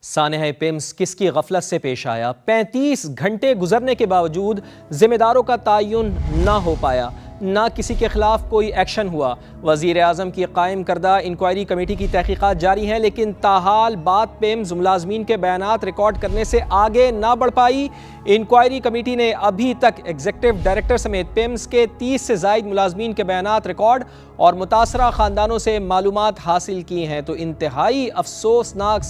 سانحہ پیمز کس کی غفلت سے پیش آیا؟ 35 گھنٹے گزرنے کے باوجود ذمہ داروں کا تعین نہ ہو پایا، نہ کسی کے خلاف کوئی ایکشن ہوا۔ وزیر اعظم کی قائم کردہ انکوائری کمیٹی کی تحقیقات جاری ہیں، لیکن تاحال بات پیمز ملازمین کے بیانات ریکارڈ کرنے سے آگے نہ بڑھ پائی۔ انکوائری کمیٹی نے ابھی تک ایگزیکٹو ڈائریکٹر سمیت پیمز کے 30 سے زائد ملازمین کے بیانات ریکارڈ اور متاثرہ خاندانوں سے معلومات حاصل کی ہیں۔ تو انتہائی افسوسناک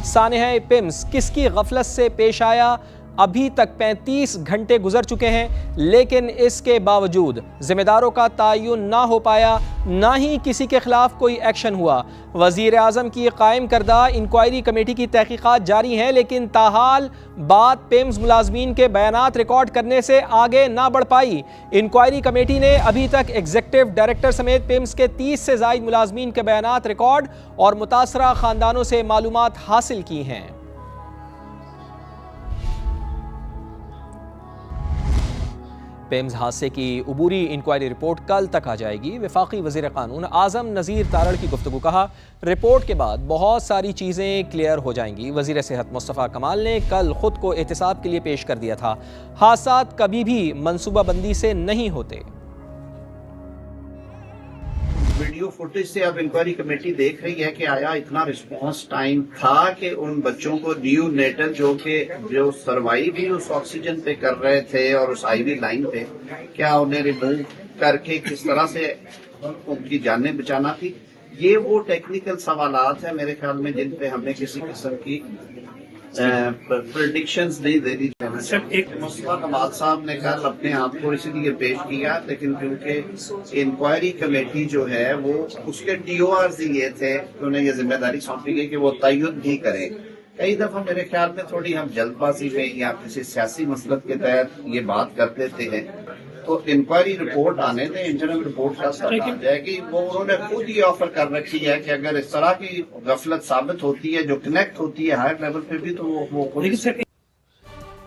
سانحہ پیمز کس کی غفلت سے پیش آیا؟ ابھی تک 35 گھنٹے گزر چکے ہیں، لیکن اس کے باوجود ذمہ داروں کا تعین نہ ہو پایا، نہ ہی کسی کے خلاف کوئی ایکشن ہوا۔ وزیر اعظم کی قائم کردہ انکوائری کمیٹی کی تحقیقات جاری ہیں، لیکن تاحال بات پیمز ملازمین کے بیانات ریکارڈ کرنے سے آگے نہ بڑھ پائی۔ انکوائری کمیٹی نے ابھی تک ایگزیکٹو ڈائریکٹر سمیت پیمز کے 30 سے زائد ملازمین کے بیانات ریکارڈ اور متاثرہ خاندانوں سے معلومات حاصل کی ہیں۔ پیمز حادثے کی عبوری انکوائری رپورٹ کل تک آ جائے گی۔ وفاقی وزیر قانون اعظم نذیر تارڑ کی گفتگو، کہا رپورٹ کے بعد بہت ساری چیزیں کلیئر ہو جائیں گی۔ وزیر صحت مصطفیٰ کمال نے کل خود کو احتساب کے لیے پیش کر دیا تھا۔ حادثات کبھی بھی منصوبہ بندی سے نہیں ہوتے۔ ویڈیو فوٹیج سے اب انکوائری کمیٹی دیکھ رہی ہے کہ آیا اتنا رسپانس ٹائم تھا کہ ان بچوں کو نیو نیٹل جو سروائیو بھی اس آکسیجن پہ کر رہے تھے اور اس آئی وی لائن پہ، کیا انہیں ریموو کر کے کس طرح سے ان کی جانیں بچانا تھی۔ یہ وہ ٹیکنیکل سوالات ہیں میرے خیال میں جن پہ ہمیں کسی قسم کی پریڈکشنز نہیں دینی چاہیے۔ مصطفیٰ کمال صاحب نے کل اپنے آپ کو اسی لیے پیش کیا، لیکن کیونکہ انکوائری کمیٹی جو ہے وہ اس کے ٹی او آرز ہی یہ تھے کہ انہیں یہ ذمہ داری سونپی گئی کہ وہ تعین بھی کریں۔ کئی دفعہ میرے خیال میں تھوڑی ہم جلد بازی میں یا کسی سیاسی مسلک کے تحت یہ بات کر دیتے ہیں، تو انکوائری رپورٹ آنے دیں، انٹرنل رپورٹ کا ساتھ آ جائے گی۔ وہ انہوں نے خود ہی آفر کر رکھی ہے کہ اگر اس طرح کی غفلت ثابت ہوتی ہے جو کنیکٹ ہوتی ہے ہائر لیول پہ بھی، تو وہ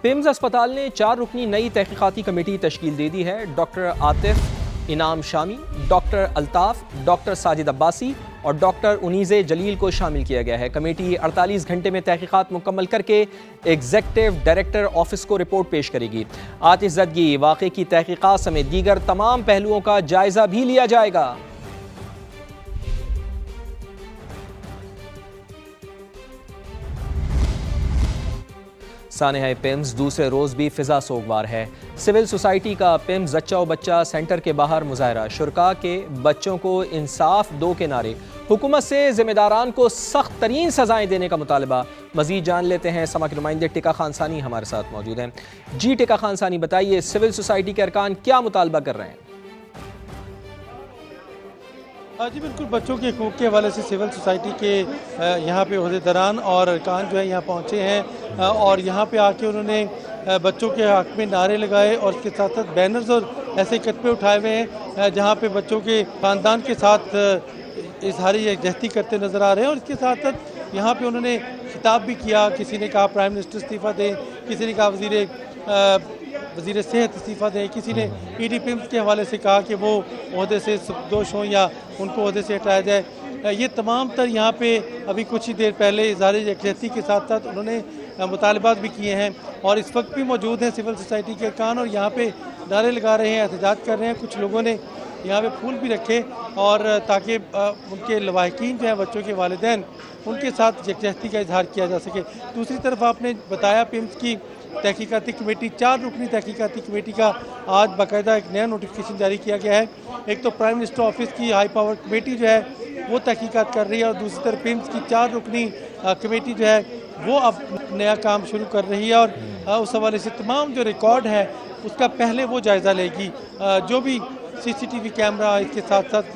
پیمز اسپتال نے 4 رکنی نئی تحقیقاتی کمیٹی تشکیل دے دی ہے۔ ڈاکٹر عاطف انعام شامی، ڈاکٹر الطاف، ڈاکٹر ساجد عباسی اور ڈاکٹر انیس جلیل کو شامل کیا گیا ہے۔ کمیٹی 48 گھنٹے میں تحقیقات مکمل کر کے ایگزیکٹو ڈائریکٹر آفس کو رپورٹ پیش کرے گی۔ آتش زدگی واقعے کی تحقیقات سمیت دیگر تمام پہلوؤں کا جائزہ بھی لیا جائے گا۔ سانحہ پیمز دوسرے روز بھی فضا سوگوار ہے۔ سول سوسائٹی کا پیمز زچہ و بچہ سینٹر کے باہر مظاہرہ، شرکاء کے بچوں کو انصاف دو کے نعرے، حکومت سے ذمہ داران کو سخت ترین سزائیں دینے کا مطالبہ۔ مزید جان لیتے ہیں، سما کے نمائندے ٹکا خان ثانی ہمارے ساتھ موجود ہیں۔ جی ٹکا خان ثانی، بتائیے سول سوسائٹی کے ارکان کیا مطالبہ کر رہے ہیں؟ جی بالکل، بچوں کے حقوق کے حوالے سے سول سوسائٹی کے یہاں پہ عہدیداران اور ارکان جو ہے یہاں پہنچے ہیں، اور یہاں پہ آ کے انہوں نے بچوں کے حق میں نعرے لگائے اور اس کے ساتھ ساتھ بینرز اور ایسے کتبے اٹھائے ہوئے ہیں جہاں پہ بچوں کے خاندان کے ساتھ اظہار یکجہتی کرتے نظر آ رہے ہیں۔ اور اس کے ساتھ ساتھ یہاں پہ انہوں نے خطاب بھی کیا، کسی نے کہا پرائم منسٹر استعفیٰ دیں، کسی نے کہا وزیر صحت استعفیٰ دیں، کسی نے پی ڈی پیمز کے حوالے سے کہا کہ وہ عہدے سے سبکدوش ہوں یا ان کو عہدے سے ہٹایا جائے۔ یہ تمام تر یہاں پہ ابھی کچھ ہی دیر پہلے اظہار یکجہتی کے ساتھ ساتھ انہوں نے مطالبات بھی کیے ہیں، اور اس وقت بھی موجود ہیں سول سوسائٹی کے ارکان اور یہاں پہ نعرے لگا رہے ہیں، احتجاج کر رہے ہیں۔ کچھ لوگوں نے یہاں پہ پھول بھی رکھے، اور تاکہ ان کے لواحقین جو ہیں بچوں کے والدین، ان کے ساتھ یکجہتی کا اظہار کیا جا سکے۔ دوسری طرف آپ نے بتایا پیمز کی تحقیقاتی کمیٹی، 4 رکنی تحقیقاتی کمیٹی کا آج باقاعدہ ایک نیا نوٹیفیکیشن جاری کیا گیا ہے۔ ایک تو پرائم منسٹر آفس کی ہائی پاور کمیٹی جو ہے وہ تحقیقات کر رہی ہے، اور دوسری طرف پیمز کی 4 رکنی کمیٹی جو ہے وہ اب نیا کام شروع کر رہی ہے، اور اس حوالے سے تمام جو ریکارڈ ہے اس کا پہلے وہ جائزہ لے گی۔ جو بھی سی سی ٹی وی کیمرہ، اس کے ساتھ ساتھ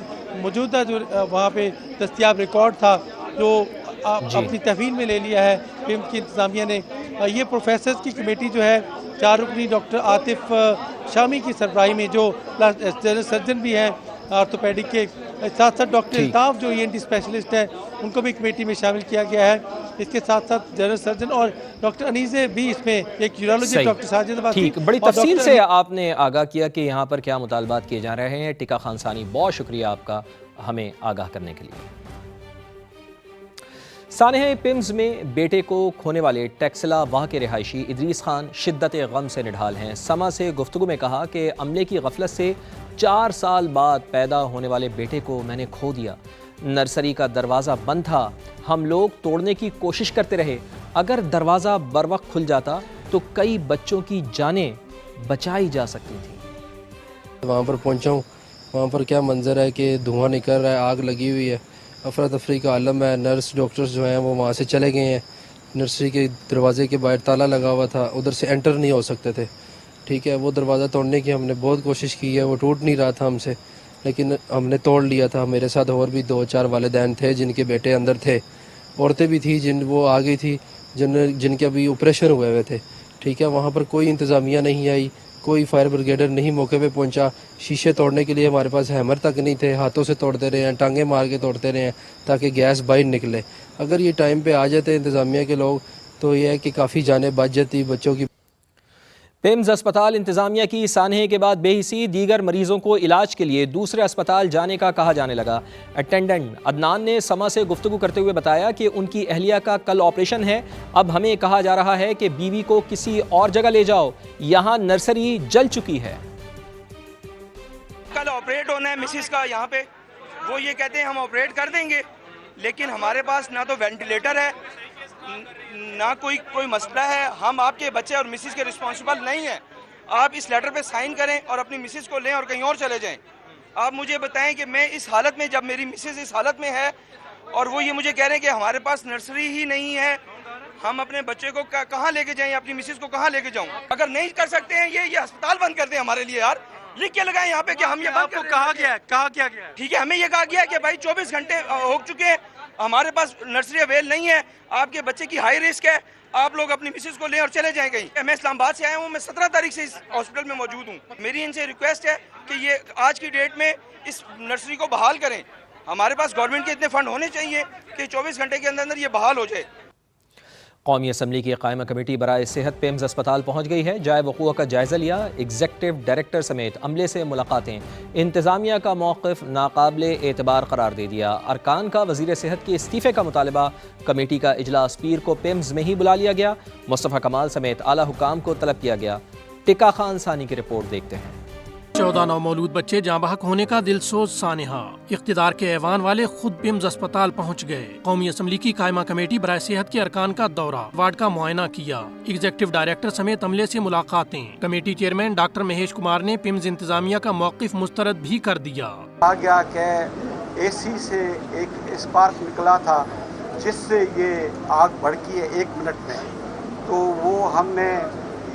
موجودہ جو وہاں پہ دستیاب ریکارڈ تھا جو اپنی تحویل میں لے لیا ہے پیمز کی انتظامیہ نے۔ یہ پروفیسرز کی کمیٹی جو ہے 4 رکنی ڈاکٹر عاطف شامی کی سربراہی میں، جو جنرل سرجن بھی ہیں آرتھوپیڈک کے، ساتھ ساتھ ڈاکٹر الطاف جو ENT اسپیشلسٹ ہیں ان کو بھی کمیٹی میں شامل کیا گیا ہے۔ اس کے ساتھ ساتھ جنرل سرجن اور ڈاکٹر انیس بھی اس میں، ایک یورولوجسٹ ڈاکٹر ساجد عباسی۔ ٹھیک، بڑی تفصیل سے آپ نے آگاہ کیا کہ یہاں پر کیا مطالبات کیے جا رہے ہیں۔ ٹکا خان ثانی، بہت شکریہ آپ کا ہمیں آگاہ کرنے کے لیے۔ سانحہ پمز میں بیٹے کو کھونے والے ٹیکسلا واہ کے رہائشی ادریس خان شدت غم سے نڈھال ہیں۔ سما سے گفتگو میں کہا کہ عملے کی غفلت سے 4 سال بعد پیدا ہونے والے بیٹے کو میں نے کھو دیا۔ نرسری کا دروازہ بند تھا، ہم لوگ توڑنے کی کوشش کرتے رہے، اگر دروازہ بروقت کھل جاتا تو کئی بچوں کی جانیں بچائی جا سکتی تھیں۔ وہاں پر پہنچا ہوں، وہاں پر کیا منظر ہے کہ دھواں نکل رہا ہے، آگ لگی ہوئی ہے، افراتفری کا عالم ہے۔ نرس ڈاکٹرز جو ہیں وہ وہاں سے چلے گئے ہیں۔ نرسری کے دروازے کے باہر تالا لگا ہوا تھا، ادھر سے انٹر نہیں ہو سکتے تھے، ٹھیک ہے۔ وہ دروازہ توڑنے کی ہم نے بہت کوشش کی ہے، وہ ٹوٹ نہیں رہا تھا ہم سے، لیکن ہم نے توڑ لیا تھا۔ میرے ساتھ اور بھی 2-4 والدین تھے جن کے بیٹے اندر تھے، عورتیں بھی تھیں جن وہ آ گئی تھی جن کے ابھی آپریشن ہوئے ہوئے تھے، ٹھیک ہے۔ وہاں پر کوئی انتظامیہ نہیں آئی، کوئی فائر بریگیڈر نہیں موقع پہ پہنچا۔ شیشے توڑنے کے لیے ہمارے پاس ہیمر تک نہیں تھے، ہاتھوں سے توڑتے رہے ہیں، ٹانگیں مار کے توڑتے رہے ہیں تاکہ گیس باہر نکلے۔ اگر یہ ٹائم پہ آ جاتے انتظامیہ کے لوگ تو یہ ہے کہ کافی جانیں بچ جاتی بچوں کی۔ پمز اسپتال انتظامیہ کی سانحے کے بعد بے حسی، دیگر مریضوں کو علاج کے لیے دوسرے اسپتال جانے کا کہا جانے لگا۔ اٹینڈنٹ عدنان نے سما سے گفتگو کرتے ہوئے بتایا کہ ان کی اہلیہ کا کل آپریشن ہے، اب ہمیں کہا جا رہا ہے کہ بیوی کو کسی اور جگہ لے جاؤ، یہاں نرسری جل چکی ہے۔ کل آپریٹ ہونا ہے مسز کا یہاں پہ، وہ یہ کہتے ہیں ہم آپریٹ کر دیں گے، لیکن ہمارے پاس نہ تو وینٹیلیٹر ہے نہ کوئی مسئلہ ہے۔ ہم آپ کے بچے اور مسز کے رسپانسبل نہیں ہیں۔ آپ اس لیٹر پہ سائن کریں اور اپنی مسز کو لیں اور کہیں اور چلے جائیں۔ آپ مجھے بتائیں کہ میں اس حالت میں، جب میری مسز اس حالت میں ہے اور وہ یہ مجھے کہہ رہے ہیں کہ ہمارے پاس نرسری ہی نہیں ہے، ہم اپنے بچے کو کہاں لے کے جائیں، اپنی مسز کو کہاں لے کے جاؤں؟ اگر نہیں کر سکتے ہیں یہ ہسپتال بند کر دیں ہمارے لیے یار، لکھ کے لگائیں یہاں پہ کہ ہم یہ آپ کو کہا گیا ہے ٹھیک ہے، ہمیں یہ کہا گیا ہے کہ بھائی 24 گھنٹے ہو چکے ہیں، ہمارے پاس نرسری اویل نہیں ہے، آپ کے بچے کی ہائی رسک ہے، آپ لوگ اپنی مسز کو لیں اور چلے جائیں کہیں۔ میں اسلام آباد سے آیا ہوں، میں 17 تاریخ سے اس ہاسپٹل میں موجود ہوں۔ میری ان سے ریکویسٹ ہے کہ یہ آج کی ڈیٹ میں اس نرسری کو بحال کریں۔ ہمارے پاس گورنمنٹ کے اتنے فنڈ ہونے چاہیے کہ 24 گھنٹے کے اندر یہ بحال ہو جائے۔ قومی اسمبلی کی قائمہ کمیٹی برائے صحت پمز اسپتال پہنچ گئی ہے، جائے وقوع کا جائزہ لیا، ایگزیکٹو ڈائریکٹر سمیت عملے سے ملاقاتیں، انتظامیہ کا موقف ناقابل اعتبار قرار دے دیا، ارکان کا وزیر صحت کے استعفے کا مطالبہ، کمیٹی کا اجلاس پیر کو پمز میں ہی بلا لیا گیا، مصطفیٰ کمال سمیت اعلیٰ حکام کو طلب کیا گیا۔ ٹکا خان ثانی کی رپورٹ دیکھتے ہیں۔ 14 نومولود بچے جاں بحق ہونے کا دلسوز سانحہ، اقتدار کے ایوان والے خود پمز اسپتال پہنچ گئے، قومی اسمبلی کی قائمہ کمیٹی برائے صحت کے ارکان کا دورہ، وارڈ کا معائنہ کیا، ایگزیکٹو ڈائریکٹر سمیت عملے سے ملاقاتیں، committee chairman doctor Mahesh Kumar نے پمز انتظامیہ کا موقف مسترد بھی کر دیا۔ کہا گیا کہ اے سی سے ایک اسپارک نکلا تھا جس سے یہ آگ بھڑکی ہے 1 منٹ میں، تو وہ ہم نے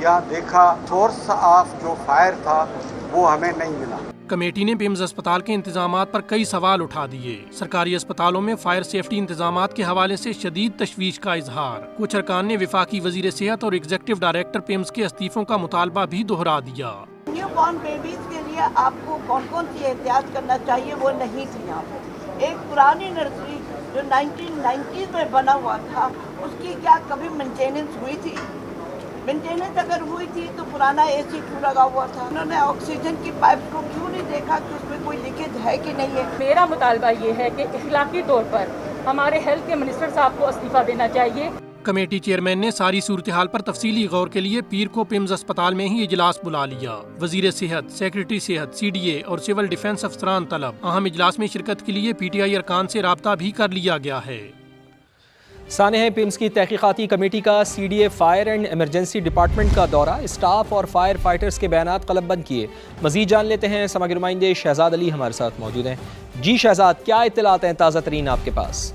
یہاں دیکھا، سورس آف جو فائر تھا وہ ہمیں نہیں ملا۔ کمیٹی نے پمز اسپتال کے انتظامات پر کئی سوال اٹھا دیے، سرکاری اسپتالوں میں فائر سیفٹی انتظامات کے حوالے سے شدید تشویش کا اظہار، کچھ ارکان نے وفاقی وزیر صحت اور ایگزیکٹو ڈائریکٹر پمز کے استعفوں کا مطالبہ بھی دہرا دیا۔ نیو بورن بیبیز کے لیے آپ کو کون کون سی احتیاط کرنا چاہیے وہ نہیں تھی یہاں پہ۔ ایک پرانی نرسری جو 1990 میں بنا ہوا تھا، اس کی کیا کبھی مینٹیننس ہوئی تھی؟ مینٹیننس اگر ہوئی تھی تو پرانا اے سی کیوں لگا ہوا تھا؟ انہوں نے آکسیجن کی پائپ کو کیوں نہیں دیکھا کہ اس میں کوئی لیکیج ہے کہ نہیں ہے؟ میرا مطالبہ یہ ہے کہ اخلاقی طور پر ہمارے ہیلتھ کے منسٹر صاحب کو استعفیٰ دینا چاہیے۔ کمیٹی چیئرمین نے ساری صورتحال پر تفصیلی غور کے لیے پیر کو پمز اسپتال میں ہی اجلاس بلا لیا، وزیر صحت، سیکرٹری صحت، سی ڈی اے اور سول ڈیفنس افسران طلب، اہم اجلاس میں شرکت کے لیے پی ٹی آئی ارکان سے رابطہ بھی کر لیا گیا ہے۔ سانحہ پمز کی تحقیقاتی کمیٹی کا C D A fire and emergency department کا دورہ، اسٹاف اور فائر فائٹرز کے بیانات قلم بند کیے۔ مزید جان لیتے ہیں، سما کے نمائندے شہزاد علی ہمارے ساتھ موجود ہیں۔ جی شہزاد، کیا اطلاعات ہیں تازہ ترین آپ کے پاس؟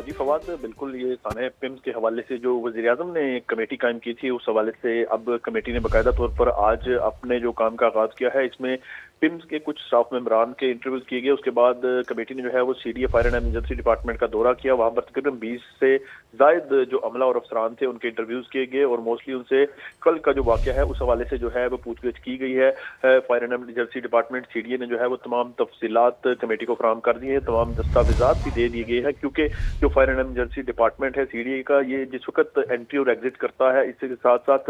جی فواد، بالکل یہ سانحہ پمز کے حوالے سے جو وزیر اعظم نے ایک کمیٹی قائم کی تھی، اس حوالے سے اب کمیٹی نے باقاعدہ طور پر آج اپنے جو کام کا آغاز کیا ہے، اس میں پمز کے کچھ اسٹاف ممبران کے انٹرویوز کیے گئے۔ اس کے بعد کمیٹی نے جو ہے وہ C D A fire and emergency department کا دورہ کیا، وہاں پر تقریباً 20 سے زائد جو عملہ اور افسران تھے ان کے انٹرویوز کیے گئے، اور موسٹلی ان سے کل کا جو واقعہ ہے اس حوالے سے جو ہے وہ پوچھ گچھ کی گئی ہے۔ Fire and emergency department C D A نے جو ہے وہ تمام تفصیلات کمیٹی کو فراہم کر دی ہیں، تمام دستاویزات بھی دے دیے گئے ہیں، کیونکہ جو فائر اینڈ ایمرجنسی ڈپارٹمنٹ ہے سی ڈی اے کا، یہ جس وقت انٹری اور ایگزٹ کرتا ہے، اس کے ساتھ ساتھ